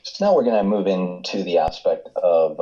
So now we're going to move into the aspect of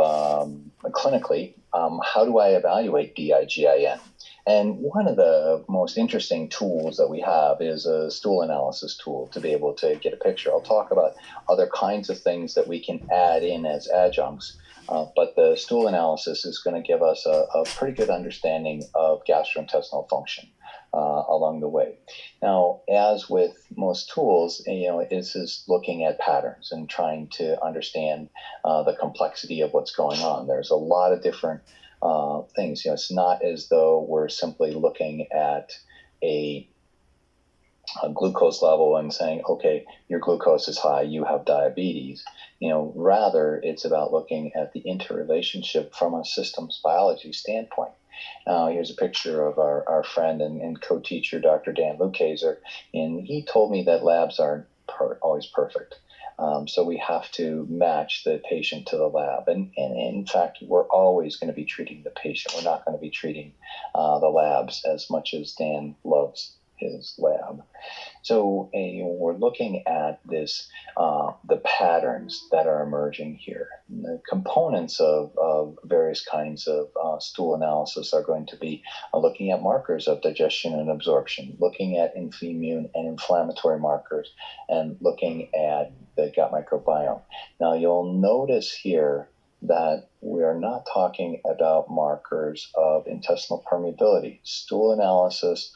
clinically, how do I evaluate DIGIN? And one of the most interesting tools that we have is a stool analysis tool to be able to get a picture. I'll talk about other kinds of things that we can add in as adjuncts, but the stool analysis is going to give us a pretty good understanding of gastrointestinal function along the way. Now, as with most tools, this is looking at patterns and trying to understand the complexity of what's going on. There's a lot of different things. It's not as though we're simply looking at a glucose level and saying, okay, your glucose is high, you have diabetes. Rather, it's about looking at the interrelationship from a systems biology standpoint. Here's a picture of our friend and co-teacher, Dr. Dan Lukaser, and he told me that labs aren't always perfect. So we have to match the patient to the lab. And in fact, we're always going to be treating the patient. We're not going to be treating the labs as much as Dan loves his lab. So we're looking at this, the patterns that are emerging here. The components of various kinds of stool analysis are going to be looking at markers of digestion and absorption, looking at immune and inflammatory markers, and looking at the gut microbiome. Now you'll notice here that we are not talking about markers of intestinal permeability. Stool analysis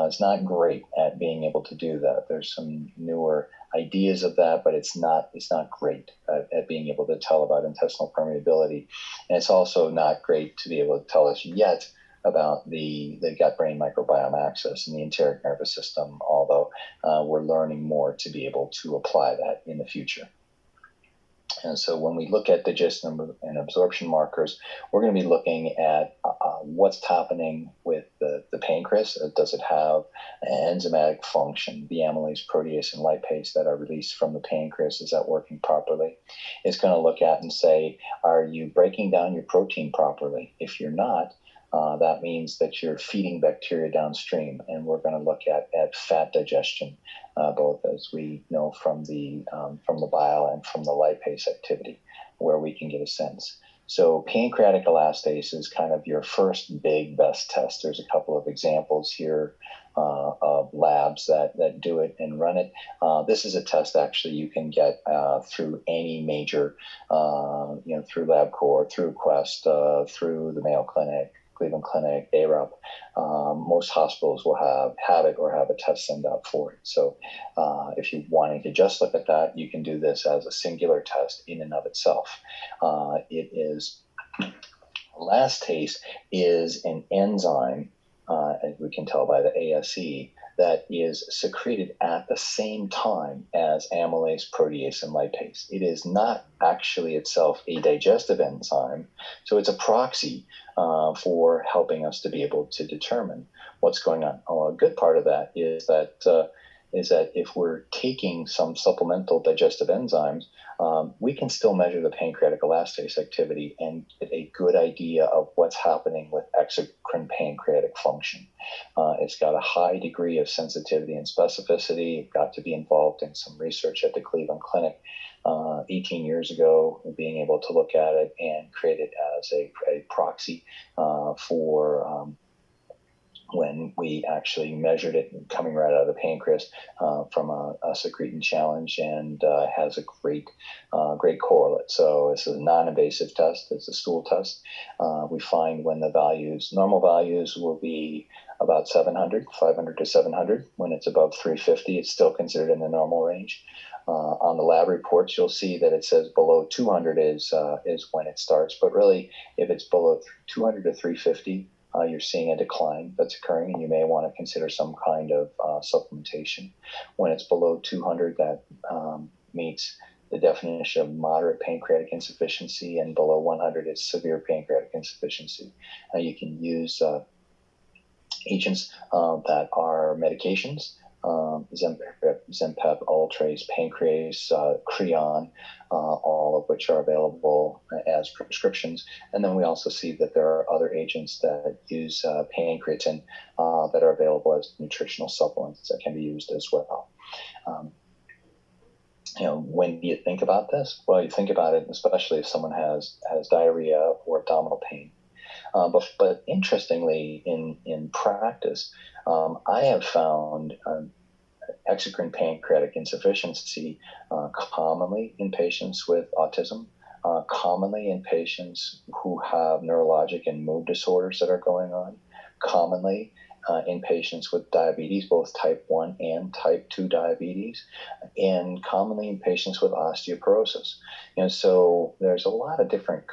is not great at being able to do that. There's some newer ideas of that, but it's not great at being able to tell about intestinal permeability. And it's also not great to be able to tell us yet about the gut-brain microbiome axis and the enteric nervous system, although we're learning more to be able to apply that in the future. And so when we look at digestion and absorption markers, we're going to be looking at what's happening with the pancreas. Does it have an enzymatic function? The amylase, protease, and lipase that are released from the pancreas, is that working properly? It's going to look at and say, are you breaking down your protein properly? If you're not, that means that you're feeding bacteria downstream, and we're going to look at fat digestion, both as we know from the bile and from the lipase activity, where we can get a sense. So pancreatic elastase is kind of your first big best test. There's a couple of examples here of labs that do it and run it. This is a test actually you can get through any major, through LabCorp, through Quest, through the Mayo Clinic, Cleveland Clinic, ARUP. Most hospitals will have it or have a test send out for it. So if you're wanting to just look at that, you can do this as a singular test in and of itself. Elastase is an enzyme, as we can tell by the ASE, that is secreted at the same time as amylase, protease, and lipase. It is not actually itself a digestive enzyme, so it's a proxy for helping us to be able to determine what's going on. A good part of that is that if we're taking some supplemental digestive enzymes, we can still measure the pancreatic elastase activity and get a good idea of what's happening with exocrine pancreatic function. It's got a high degree of sensitivity and specificity. It got to be involved in some research at the Cleveland Clinic 18 years ago, being able to look at it and create it as a proxy for when we actually measured it coming right out of the pancreas from a secretin challenge, and has a great correlate. So it's a non-invasive test. It's a stool test. We find when the normal values will be about 500 to 700. When it's above 350, it's still considered in the normal range. On the lab reports, you'll see that it says below 200 is when it starts. But really, if it's below 200 to 350, you're seeing a decline that's occurring, and you may want to consider some kind of supplementation. When it's below 200, that meets the definition of moderate pancreatic insufficiency, and below 100 is severe pancreatic insufficiency. You can use agents that are medications, Zempep, Ultrace, Pancrease, Creon, all of which are available as prescriptions. And then we also see that there are other agents that use pancreatin that are available as nutritional supplements that can be used as well. when do you think about this? Well, you think about it, especially if someone has diarrhea or abdominal pain. But interestingly, in practice, I have found exocrine pancreatic insufficiency commonly in patients with autism, commonly in patients who have neurologic and mood disorders that are going on, commonly in patients with diabetes, both type 1 and type 2 diabetes, and commonly in patients with osteoporosis. So there's a lot of different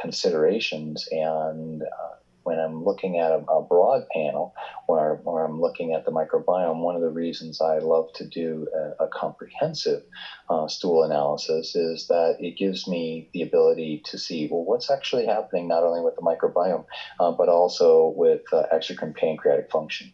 considerations, and when I'm looking at a broad panel where I'm looking at the microbiome, one of the reasons I love to do a comprehensive stool analysis is that it gives me the ability to see, well, what's actually happening not only with the microbiome, but also with exocrine pancreatic function.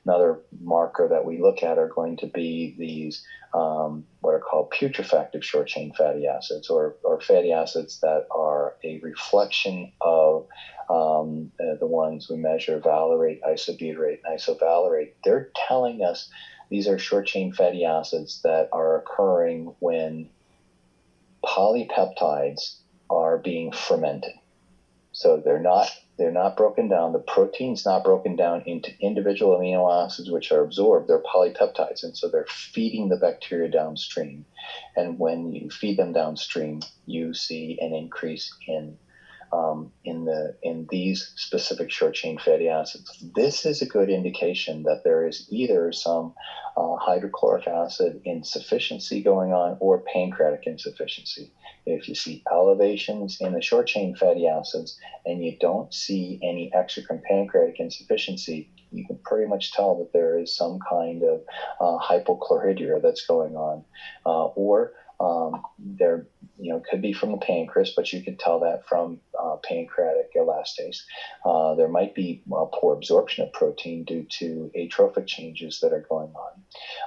Another marker that we look at are going to be these what are called putrefactive short-chain fatty acids, or fatty acids that are a reflection of the ones we measure, valerate, isobutyrate, and isovalerate. They're telling us these are short-chain fatty acids that are occurring when polypeptides are being fermented. So they're not broken down. The protein's not broken down into individual amino acids which are absorbed. They're polypeptides, and so they're feeding the bacteria downstream. And when you feed them downstream, you see an increase in these specific short chain fatty acids. This is a good indication that there is either some hydrochloric acid insufficiency going on or pancreatic insufficiency. If you see elevations in the short chain fatty acids and you don't see any exocrine pancreatic insufficiency, you can pretty much tell that there is some kind of hypochlorhydria that's going on, or there, could be from the pancreas, but you can tell that from pancreatic elastase. There might be poor absorption of protein due to atrophic changes that are going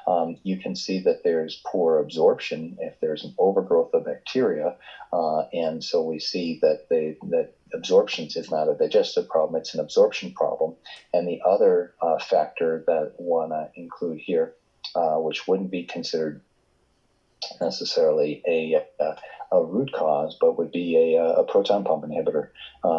on. You can see that there's poor absorption if there's an overgrowth of bacteria, and so we see that absorption is not a digestive problem, it's an absorption problem. And the other factor that I want to include here, which wouldn't be considered necessarily a root cause, but would be a proton pump inhibitor,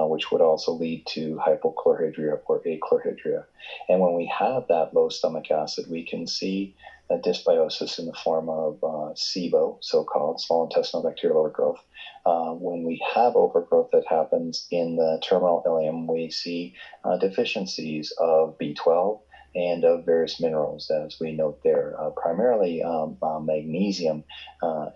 which would also lead to hypochlorhydria or achlorhydria. And when we have that low stomach acid, we can see a dysbiosis in the form of SIBO, so-called small intestinal bacterial overgrowth. When we have overgrowth that happens in the terminal ileum, we see deficiencies of B12 and of various minerals, as we note there. Primarily magnesium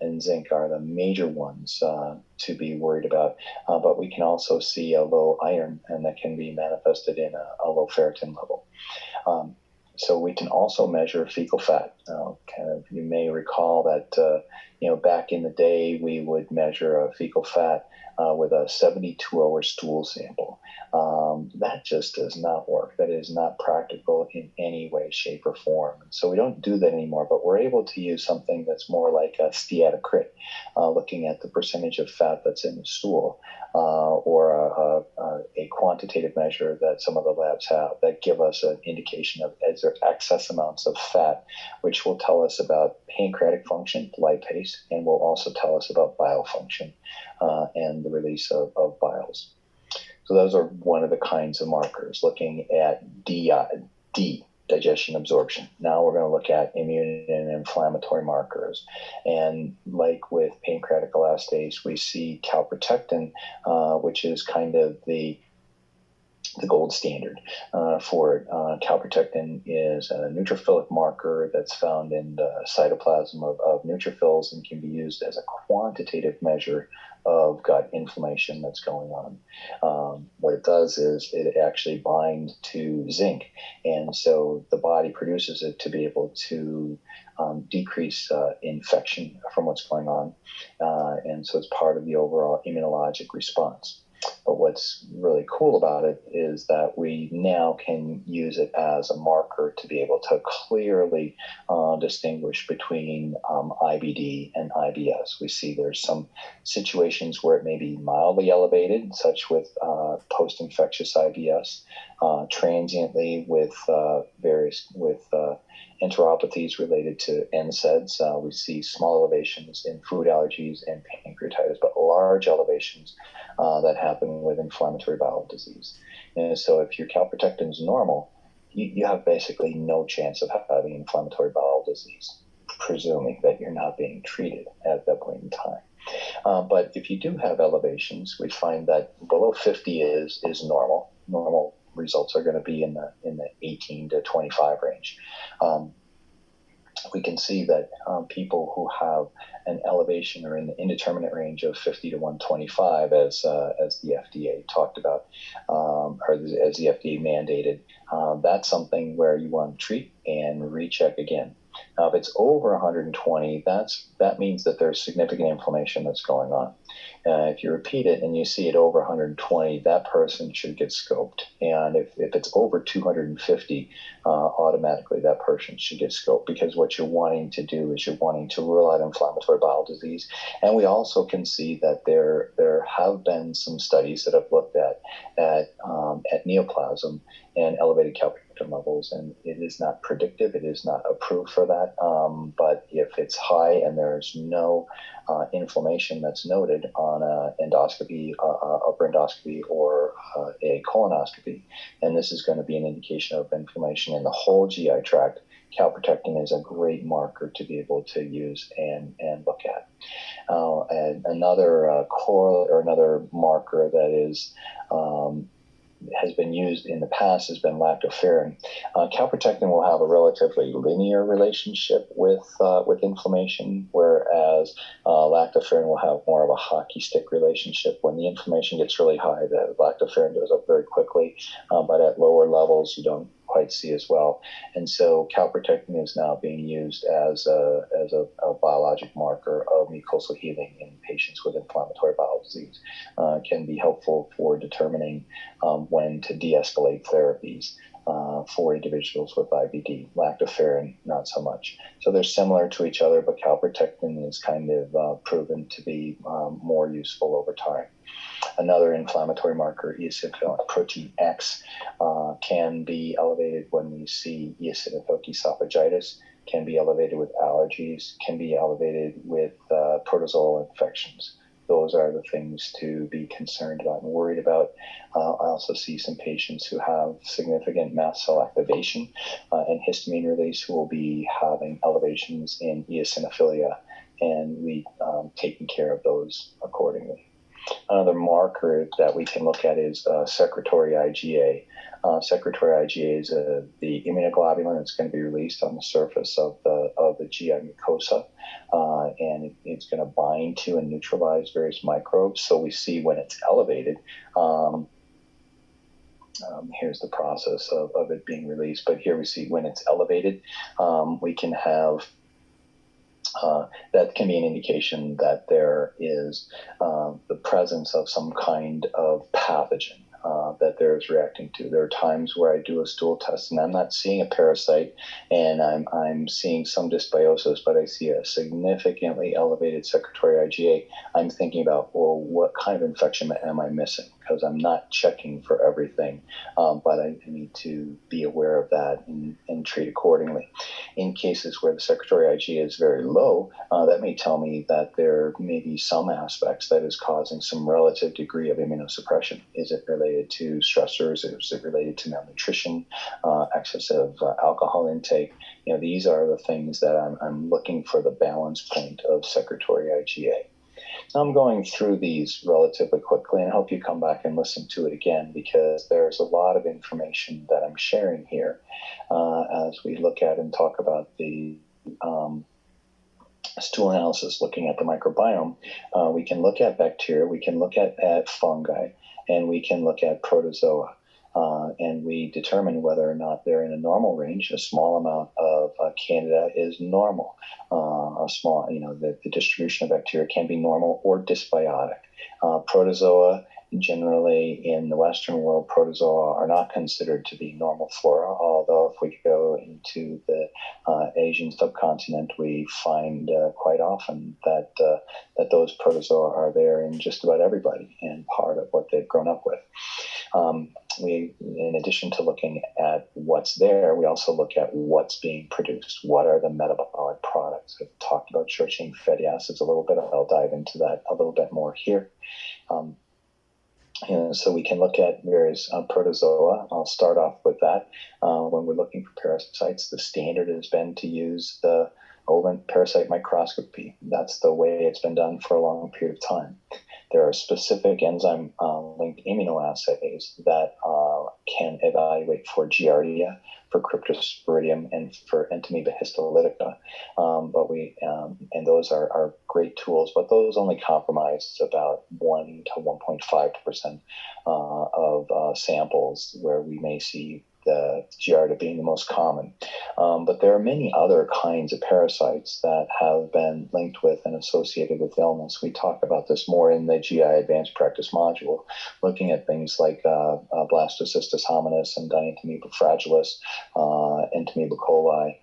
and zinc are the major ones to be worried about, but we can also see a low iron, and that can be manifested in a low ferritin level. So we can also measure fecal fat. You may recall that back in the day we would measure a fecal fat with a 72-hour stool sample. That just does not work. That is not practical in any way, shape, or form. So we don't do that anymore, but we're able to use something that's more like a steatocrit, looking at the percentage of fat that's in the stool, or a quantitative measure that some of the labs have that give us an indication of is there excess amounts of fat, which will tell us about pancreatic function, lipase, and will also tell us about bile function and the release of biles. So those are one of the kinds of markers, looking at D, digestion absorption. Now we're going to look at immune and inflammatory markers. And like with pancreatic elastase, we see calprotectin, which is kind of the gold standard for it. Calprotectin is a neutrophilic marker that's found in the cytoplasm of neutrophils and can be used as a quantitative measure of gut inflammation that's going on. What it does is it actually binds to zinc, and so the body produces it to be able to decrease infection from what's going on, and so it's part of the overall immunologic response. But what's really cool about it is that we now can use it as a marker to be able to clearly distinguish between IBD and IBS. We see there's some situations where it may be mildly elevated, such with post-infectious IBS, transiently with enteropathies related to NSAIDs. We see small elevations in food allergies and pancreatitis, but large elevations that happen with inflammatory bowel disease. And so if your calprotectin is normal, you have basically no chance of having inflammatory bowel disease, presuming that you're not being treated at that point in time. But if you do have elevations, we find that below 50 is normal. Normal results are going to be in the 18 to 25 range. We can see that people who have an elevation are in the indeterminate range of 50 to 125, as the FDA talked about, or as the FDA mandated. That's something where you want to treat and recheck again. Now, if it's over 120, that means that there's significant inflammation that's going on. If you repeat it and you see it over 120, that person should get scoped. And if it's over 250, automatically that person should get scoped, because what you're wanting to do is you're wanting to rule out inflammatory bowel disease. And we also can see that there have been some studies that have looked at neoplasm and elevated calprotectin levels, and it is not predictive. It is not approved for that. But if it's high and there's no inflammation that's noted on an endoscopy, upper endoscopy, or a colonoscopy, and this is going to be an indication of inflammation in the whole GI tract, calprotectin is a great marker to be able to use and look at. And another another marker that is has been used in the past has been lactoferrin. Calprotectin will have a relatively linear relationship with inflammation, whereas lactoferrin will have more of a hockey stick relationship. When the inflammation gets really high, the lactoferrin goes up very quickly, but at lower levels, you don't quite see as well. And so calprotectin is now being used as a biologic marker of mucosal healing in patients with inflammatory bowel disease. Can be helpful for determining when to de-escalate therapies for individuals with IBD. Lactoferrin, not so much. So they're similar to each other, but calprotectin is kind of proven to be more useful over time. Another inflammatory marker, eosinophilic protein X, can be elevated when we see eosinophilic esophagitis, can be elevated with allergies, can be elevated with protozoal infections. Those are the things to be concerned about and worried about. I also see some patients who have significant mast cell activation and histamine release who will be having elevations in eosinophilia, and we taking care of those accordingly. Another marker that we can look at is secretory IgA. Secretory IgA is the immunoglobulin that's going to be released on the surface of the GI mucosa, and it's going to bind to and neutralize various microbes. So we see when it's elevated, here's the process of it being released, but here we see when it's elevated, we can have that can be an indication that there is the presence of some kind of pathogen that there's reacting to. There are times where I do a stool test and I'm not seeing a parasite and I'm seeing some dysbiosis, but I see a significantly elevated secretory IgA. I'm thinking about, well, what kind of infection am I missing? Because I'm not checking for everything, but I need to be aware of that and treat accordingly. In cases where the secretory IgA is very low, that may tell me that there may be some aspects that is causing some relative degree of immunosuppression. Is it related to stressors? Is it related to malnutrition, excessive alcohol intake? These are the things that I'm looking for the balance point of secretory IgA. I'm going through these relatively quickly, and I hope you come back and listen to it again, because there's a lot of information that I'm sharing here as we look at and talk about the stool analysis, looking at the microbiome. We can look at bacteria, we can look at fungi, and we can look at protozoa. And we determine whether or not they're in a normal range. A small amount of Candida is normal. The distribution of bacteria can be normal or dysbiotic. Protozoa Generally, in the Western world, protozoa are not considered to be normal flora, although if we go into the Asian subcontinent, we find quite often that those protozoa are there in just about everybody and part of what they've grown up with. In addition to looking at what's there, we also look at what's being produced. What are the metabolic products? I've talked about short-chain fatty acids a little bit. I'll dive into that a little bit more here. So we can look at various protozoa. I'll start off with that. When we're looking for parasites, the standard has been to use the ovent parasite microscopy. That's the way it's been done for a long period of time. There are specific enzyme-linked immunoassays that can evaluate for Giardia, for Cryptosporidium, and for Entamoeba histolytica. And those are great tools, but those only compromise about 1 to 1.5% of samples where we may see the Giardia being the most common. But there are many other kinds of parasites that have been linked with and associated with illness. We talk about this more in the GI Advanced Practice module, looking at things like Blastocystis hominis and Dientamoeba fragilis, Entamoeba coli,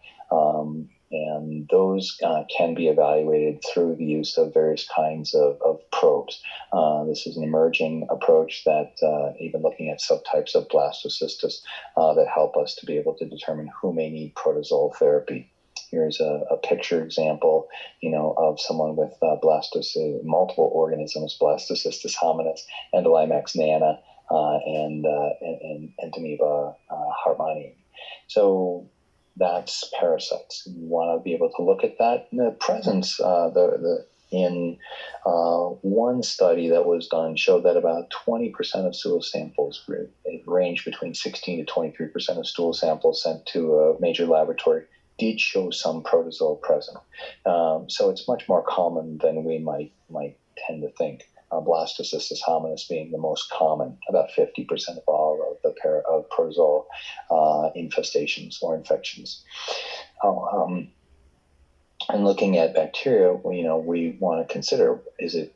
and those can be evaluated through the use of various kinds of probes. This is an emerging approach that even looking at subtypes of blastocystis that help us to be able to determine who may need protozoal therapy. Here's a picture example, of someone with multiple organisms, Blastocystis hominis, Endolimax nana, and Entamoeba hartmanii. So that's parasites. You want to be able to look at that. In the presence, in one study that was done showed that about 20% of stool samples, it ranged between 16 to 23% of stool samples sent to a major laboratory did show some protozoa present. So it's much more common than we might tend to think. Blastocystis hominis being the most common, about 50% of all of the protozoal infestations or infections. And looking at bacteria, we want to consider, is it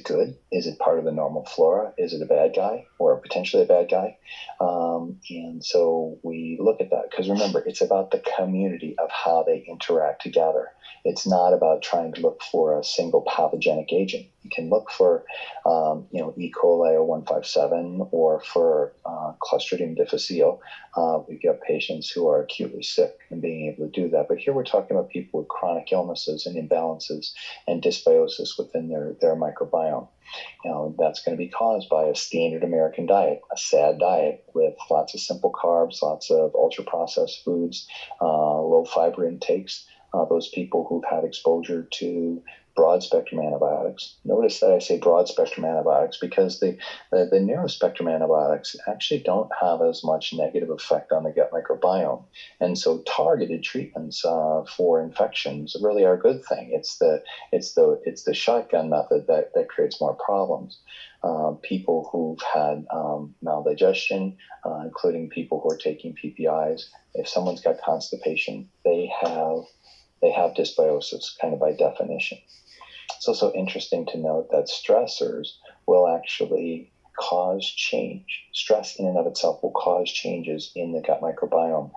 good? Is it part of the normal flora? Is it a bad guy or potentially a bad guy? And so we look at that because remember, it's about the community of how they interact together. It's not about trying to look for a single pathogenic agent. You can look for, E. coli 0157 or for Clostridium difficile. We've got patients who are acutely sick and being able to do that. But here we're talking about people with chronic illnesses and imbalances and dysbiosis within their microbiome. That's going to be caused by a standard American diet, a SAD diet with lots of simple carbs, lots of ultra-processed foods, low fiber intakes. Those people who've had exposure to broad-spectrum antibiotics. Notice that I say broad-spectrum antibiotics because the narrow-spectrum antibiotics actually don't have as much negative effect on the gut microbiome. And so targeted treatments for infections really are a good thing. It's the shotgun method that creates more problems. People who've had maldigestion, including people who are taking PPIs, if someone's got constipation, they have dysbiosis kind of by definition. It's also interesting to note that stressors will actually cause change. Stress in and of itself will cause changes in the gut microbiome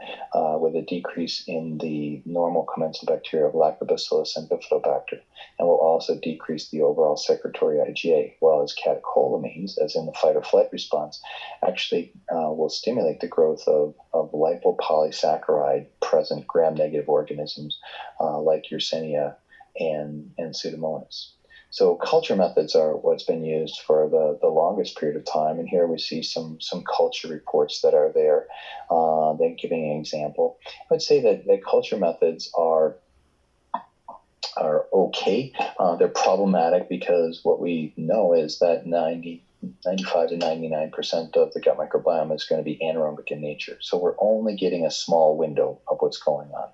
with a decrease in the normal commensal bacteria of Lactobacillus and Bifidobacter, and will also decrease the overall secretory IgA, while as catecholamines, as in the fight or flight response, actually will stimulate the growth of lipopolysaccharide present gram-negative organisms like Yersinia and Pseudomonas. So culture methods are what's been used for the longest period of time, and here we see some culture reports that are there. Then giving an example, I would say that culture methods are okay. They're problematic because what we know is that 95 to 99% of the gut microbiome is going to be anaerobic in nature. So we're only getting a small window of what's going on.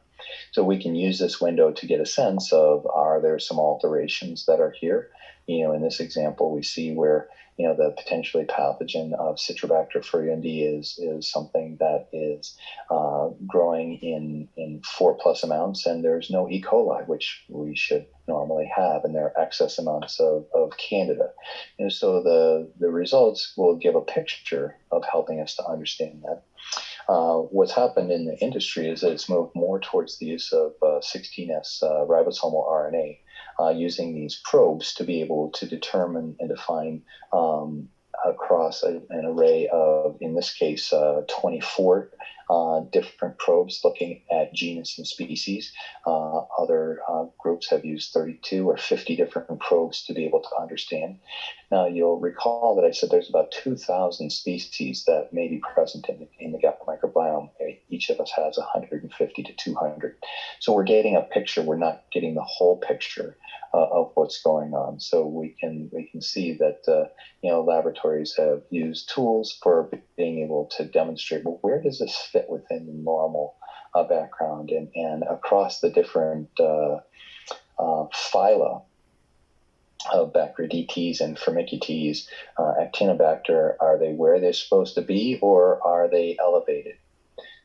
So we can use this window to get a sense of, are there some alterations that are here? In this example, we see where, the potentially pathogen of Citrobacter furunди is something that is growing in 4+ amounts, and there's no E. coli, which we should normally normally have in their excess amounts of candida. And so the results will give a picture of helping us to understand that. What's happened in the industry is that it's moved more towards the use of 16S ribosomal RNA, using these probes to be able to determine and define across an array of, in this case, 24 different probes looking at genus and species. Other groups have used 32 or 50 different probes to be able to understand. Now, you'll recall that I said there's about 2,000 species that may be present in the gut microbiome. Each of us has 150 to 200. So we're getting a picture. We're not getting the whole picture of what's going on. So we can see that laboratories have used tools for being able to demonstrate, well, where does this fit within the normal background and across the different phyla of Bacteroidetes and Firmicutes, Actinobacter, are they where they're supposed to be, or are they elevated?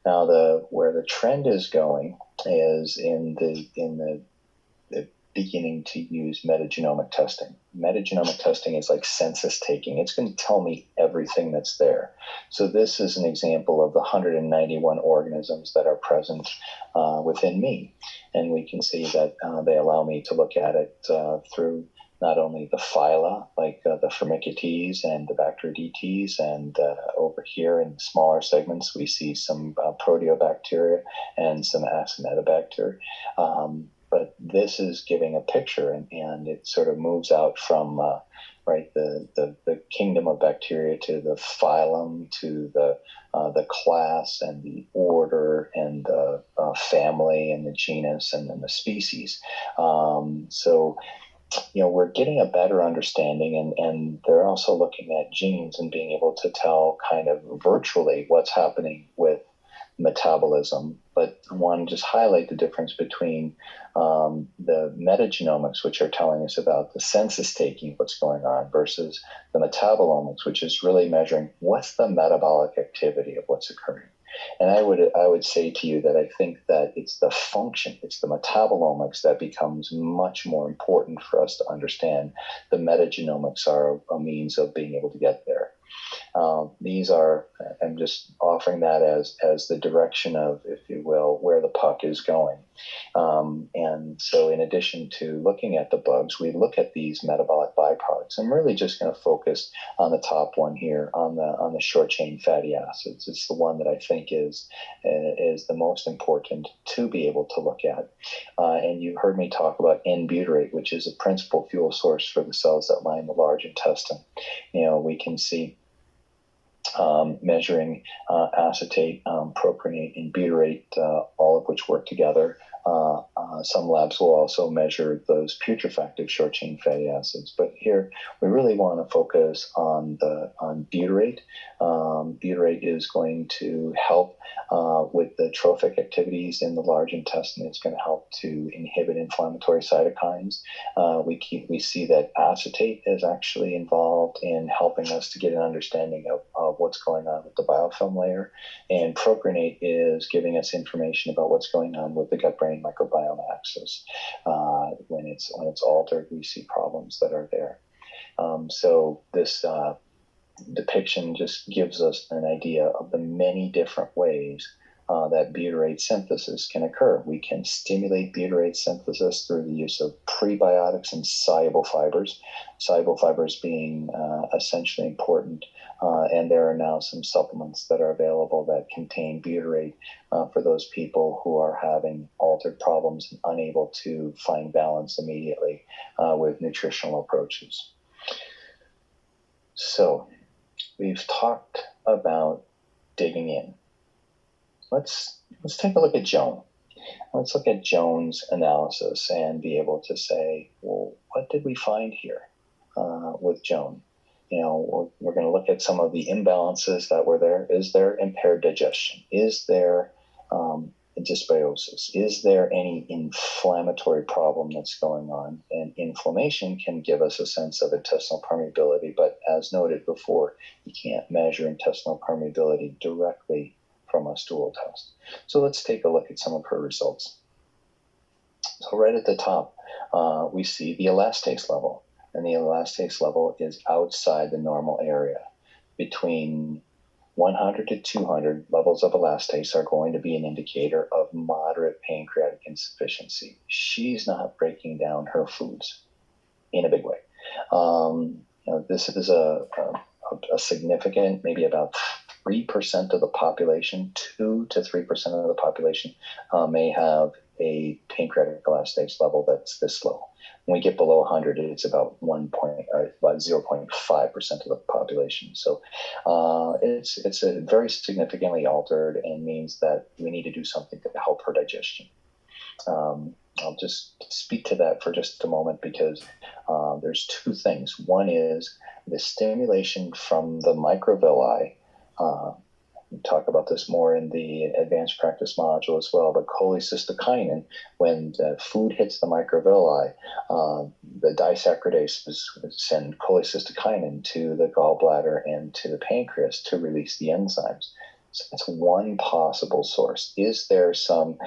Now, where the trend is going is in the beginning to use metagenomic testing. Metagenomic testing is like census taking. It's going to tell me everything that's there. So this is an example of the 191 organisms that are present within me. And we can see that they allow me to look at it through not only the phyla, like the Firmicutes and the Bacteroidetes, and over here in the smaller segments, we see some proteobacteria and some Acinetobacter. But this is giving a picture, and it sort of moves out from the kingdom of bacteria to the phylum, to the class and the order and the family and the genus and then the species. So we're getting a better understanding, and they're also looking at genes and being able to tell kind of virtually what's happening with metabolism. But I want to just highlight the difference between the metagenomics, which are telling us about the census taking, what's going on, versus the metabolomics, which is really measuring what's the metabolic activity of what's occurring. And I would say to you that I think that it's the function, it's the metabolomics that becomes much more important for us to understand. The metagenomics are a means of being able to get there. I'm just offering that as the direction of, if you will, where the puck is going. And so in addition to looking at the bugs, we look at these metabolic byproducts. I'm really just going to focus on the top one here, on the short chain fatty acids. It's the one that I think is the most important to be able to look at. And you heard me talk about N-butyrate, which is a principal fuel source for the cells that line the large intestine. We can see measuring acetate, propionate, and butyrate, all of which work together. Some labs will also measure those putrefactive short-chain fatty acids. But here, we really want to focus on butyrate. Butyrate is going to help with the trophic activities in the large intestine. It's going to help to inhibit inflammatory cytokines. We see that acetate is actually involved in helping us to get an understanding of what's going on with the biofilm layer. And propionate is giving us information about what's going on with the gut-brain microbiome axis. When it's altered, we see problems that are there. So this depiction just gives us an idea of the many different ways that butyrate synthesis can occur. We can stimulate butyrate synthesis through the use of prebiotics and soluble fibers being essentially important. And there are now some supplements that are available that contain butyrate for those people who are having altered problems and unable to find balance immediately with nutritional approaches. So we've talked about digging in. Let's take a look at Joan. Let's look at Joan's analysis and be able to say, well, what did we find here with Joan? We're going to look at some of the imbalances that were there. Is there impaired digestion? Is there dysbiosis? Is there any inflammatory problem that's going on? And inflammation can give us a sense of intestinal permeability, but as noted before, you can't measure intestinal permeability directly from a stool test. So let's take a look at some of her results. So right at the top, we see the elastase level. And the elastase level is outside the normal area. Between 100 to 200 levels of elastase are going to be an indicator of moderate pancreatic insufficiency. She's not breaking down her foods in a big way. This is a significant, maybe about 3% of the population, 2 to 3% of the population may have a pancreatic elastase level that's this low. When we get below 100, it's about 0.5% of the population. So it's a very significantly altered, and means that we need to do something to help her digestion. I'll just speak to that for just a moment, because there's two things. One is the stimulation from the microvilli. We talk about this more in the advanced practice module as well, but cholecystokinin, when the food hits the microvilli, the disaccharidases send cholecystokinin to the gallbladder and to the pancreas to release the enzymes. So that's one possible source. Is there some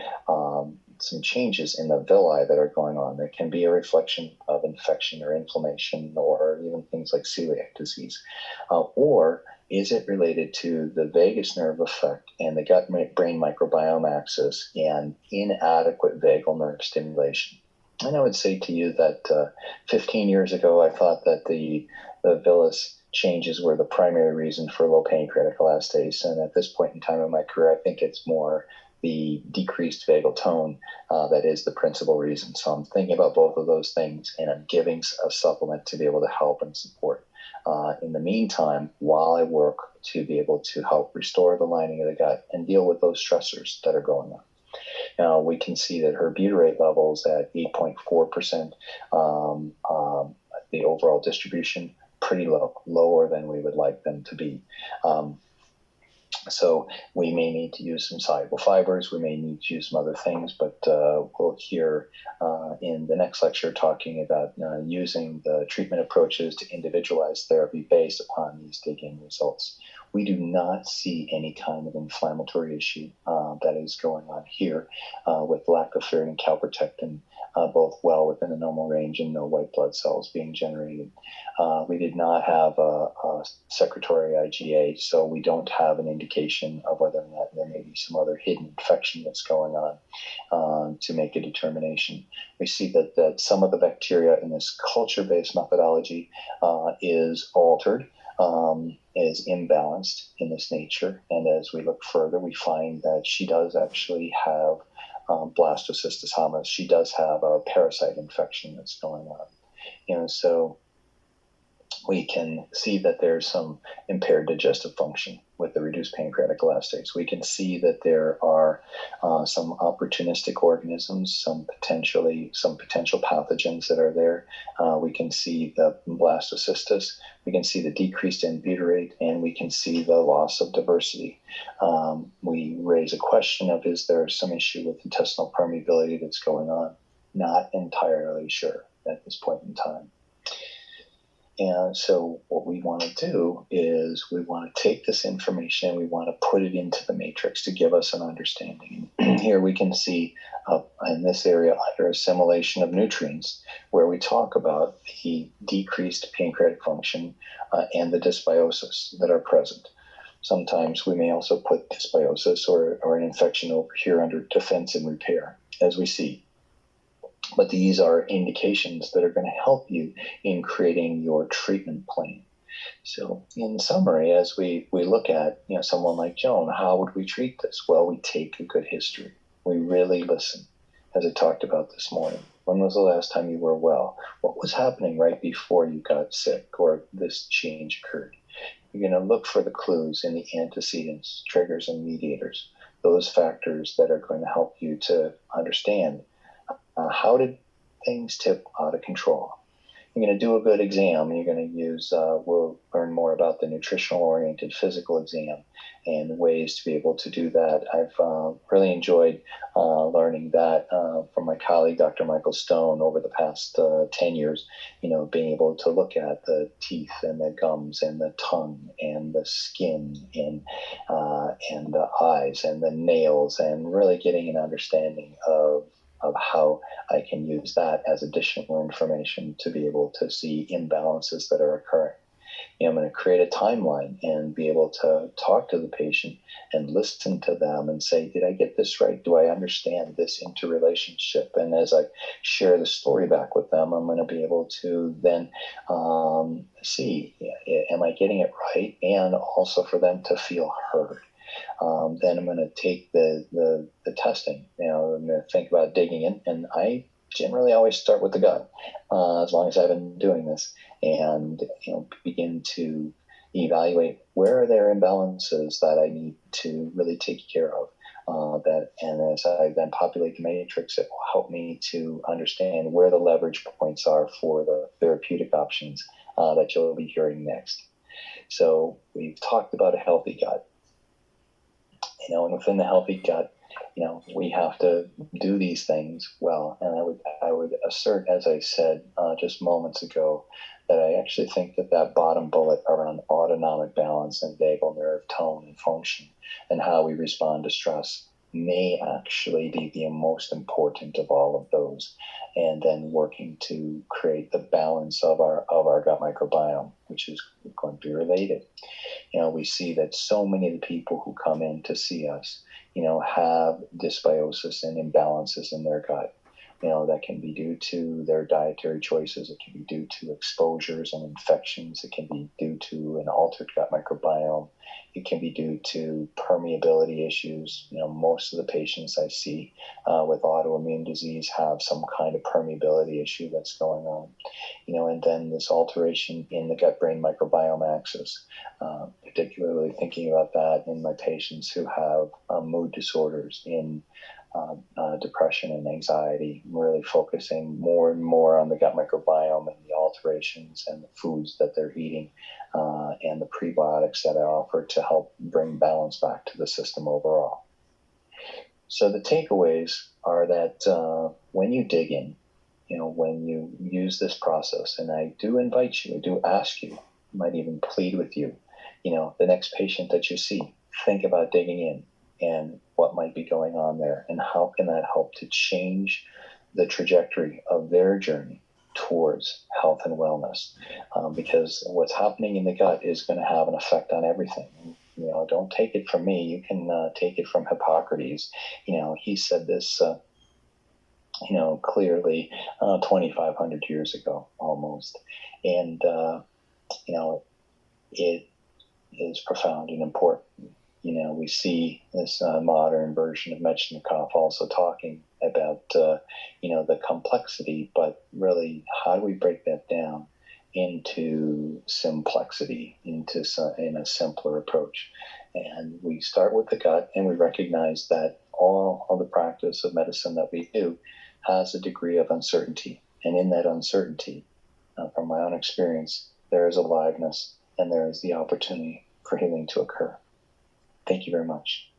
changes in the villi that are going on that can be a reflection of infection or inflammation, or even things like celiac disease? Or is it related to the vagus nerve effect and the gut-brain microbiome axis and inadequate vagal nerve stimulation? And I would say to you that 15 years ago, I thought that the villus changes were the primary reason for low pancreatic elastase. And at this point in time in my career, I think it's more the decreased vagal tone that is the principal reason. So I'm thinking about both of those things, and I'm giving a supplement to be able to help and support. In the meantime, while I work to be able to help restore the lining of the gut and deal with those stressors that are going on. Now, we can see that her butyrate levels at 8.4%, the overall distribution, pretty low, lower than we would like them to be. So we may need to use some soluble fibers. We may need to use some other things, but we'll hear in the next lecture talking about using the treatment approaches to individualize therapy based upon these digging results. We do not see any kind of inflammatory issue that is going on here with lactoferrin and calprotectin, both well within the normal range and no white blood cells being generated. We did not have a secretory IgA, so we don't have an indication of whether or not there may be some other hidden infection that's going on to make a determination. We see that some of the bacteria in this culture-based methodology is altered, is imbalanced in this nature. And as we look further, we find that she does actually have blastocystis hominis. She does have a parasite infection that's going on. So we can see that there's some impaired digestive function with the reduced pancreatic elastase. We can see that there are some opportunistic organisms, some potential pathogens that are there. We can see the blastocystis. We can see the decreased end butyrate, and we can see the loss of diversity. We raise a question of, is there some issue with intestinal permeability that's going on? Not entirely sure at this point in time. And so what we want to do is we want to take this information and we want to put it into the matrix to give us an understanding. And here we can see in this area under assimilation of nutrients, where we talk about the decreased pancreatic function and the dysbiosis that are present. Sometimes we may also put dysbiosis or an infection over here under defense and repair, as we see. But these are indications that are going to help you in creating your treatment plan. So in summary, as we look at someone like Joan, how would we treat this? Well, we take a good history. We really listen, as I talked about this morning. When was the last time you were well? What was happening right before you got sick or this change occurred? You're going to look for the clues in the antecedents, triggers, and mediators, those factors that are going to help you to understand how did things tip out of control. You're going to do a good exam, and you're going to use, we'll learn more about the nutritional-oriented physical exam and ways to be able to do that. I've really enjoyed learning that from my colleague, Dr. Michael Stone, over the past 10 years, being able to look at the teeth and the gums and the tongue and the skin and the eyes and the nails, and really getting an understanding of of how I can use that as additional information to be able to see imbalances that are occurring. I'm going to create a timeline and be able to talk to the patient and listen to them and say, did I get this right? Do I understand this interrelationship? And as I share the story back with them, I'm going to be able to then see, am I getting it right? And also for them to feel heard. Then I'm going to take the testing. I'm going to think about digging in, and I generally always start with the gut, as long as I've been doing this, and begin to evaluate where are there imbalances that I need to really take care of. And as I then populate the matrix, it will help me to understand where the leverage points are for the therapeutic options that you'll be hearing next. So we've talked about a healthy gut. And within the healthy gut, we have to do these things well. And I would assert, as I said just moments ago, that I actually think that bottom bullet around autonomic balance and vagal nerve tone and function and how we respond to stress may actually be the most important of all of those. And then working to create the balance of our gut microbiome, which is going to be related. We see that so many of the people who come in to see us, have dysbiosis and imbalances in their gut. That can be due to their dietary choices. It can be due to exposures and infections. It can be due to an altered gut microbiome. It can be due to permeability issues. Most of the patients I see with autoimmune disease have some kind of permeability issue that's going on. And then this alteration in the gut-brain microbiome axis, particularly thinking about that in my patients who have mood disorders, in depression and anxiety, really focusing more and more on the gut microbiome and the alterations and the foods that they're eating and the prebiotics that I offer to help bring balance back to the system overall. So the takeaways are that when you dig in, when you use this process, and I do invite you, I do ask you, might even plead with you, the next patient that you see, think about digging in and what might be going on there, and how can that help to change the trajectory of their journey towards health and wellness, because what's happening in the gut is going to have an effect on everything. Don't take it from me. You can take it from Hippocrates. He said this clearly 2,500 years ago almost, and it is profound and important. We see this modern version of Metchnikoff also talking about, the complexity, but really how do we break that down into simplexity, in a simpler approach. And we start with the gut, and we recognize that all of the practice of medicine that we do has a degree of uncertainty. And in that uncertainty, from my own experience, there is aliveness and there is the opportunity for healing to occur. Thank you very much.